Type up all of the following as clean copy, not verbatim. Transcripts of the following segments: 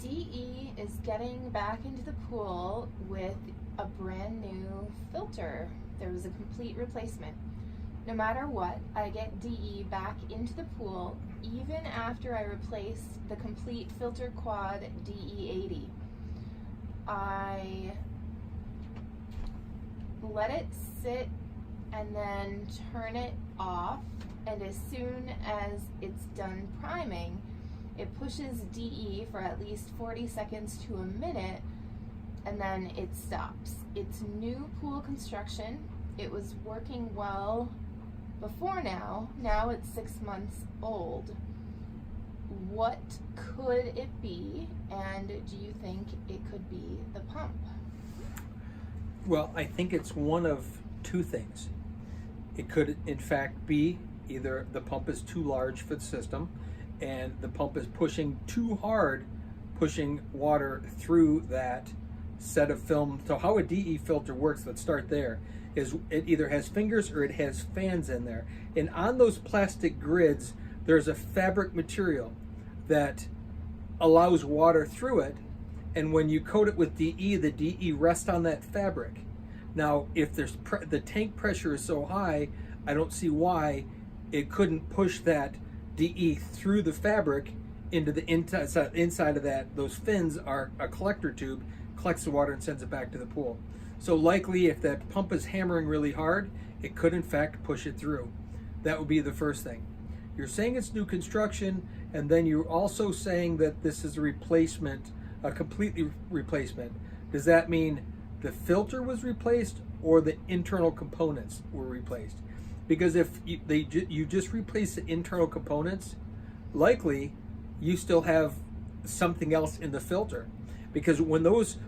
DE is getting back into the pool with a brand new filter. There was a complete replacement. No matter what, I get DE back into the pool even after I replace the complete filter quad DE80. I let it sit and then turn it off, and as soon as it's done priming, it pushes DE for at least 40 seconds to a minute, and then it stops. It's new pool construction. It was working well before now. Now it's 6 months old. What could it be, and do you think it could be the pump? Well, I think it's one of two things. It could, in fact, be either the pump is too large for the system and the pump is pushing too hard, pushing water through that set of film. So how a DE filter works, let's start there, is it either has fingers or it has fans in there. And on those plastic grids, there's a fabric material that allows water through it. And when you coat it with DE, the DE rests on that fabric. Now, if there's the tank pressure is so high, I don't see why it couldn't push that DE through the fabric into the inside of that. Those fins are a collector tube, collects the water and sends it back to the pool. So likely, if that pump is hammering really hard, it could in fact push it through. That would be the first thing. You're saying it's new construction, and then you're also saying that this is a replacement, a completely replacement. Does that mean the filter was replaced or the internal components were replaced? Because if you just replace the internal components, likely you still have something else in the filter. Because when those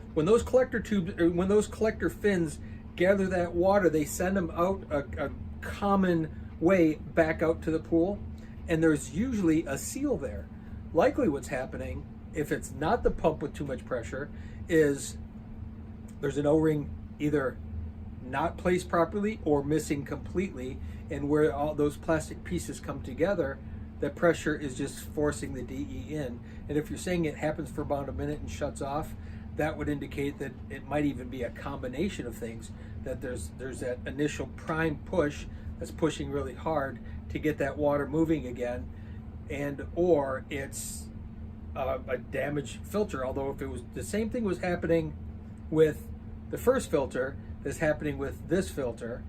collector tubes, or when those collector fins gather that water, they send them out a common way back out to the pool, and there's usually a seal there. Likely what's happening, if it's not the pump with too much pressure, is there's an O-ring either not placed properly or missing completely, and where all those plastic pieces come together, the pressure is just forcing the DE in. And if you're saying it happens for about a minute and shuts off, that would indicate that it might even be a combination of things, that there's that initial prime push that's pushing really hard to get that water moving again, and or it's a damaged filter. Although if it was the same thing was happening with the first filter that's happening with this filter,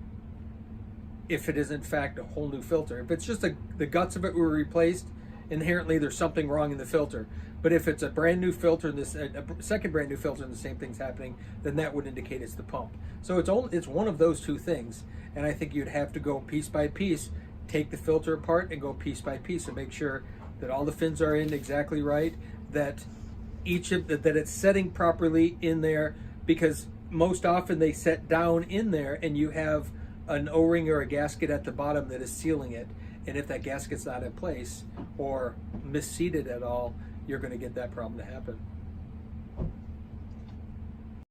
if it is in fact a whole new filter. If it's just the guts of it were replaced, inherently there's something wrong in the filter. But if it's a brand new filter, a second brand new filter, and the same thing's happening, then that would indicate it's the pump. So it's one of those two things, and I think you'd have to go piece by piece, take the filter apart and go piece by piece and make sure that all the fins are in exactly right, that that it's setting properly in there, because most often they set down in there and you have an O-ring or a gasket at the bottom that is sealing it. And if that gasket's not in place or misseated at all, you're going to get that problem to happen.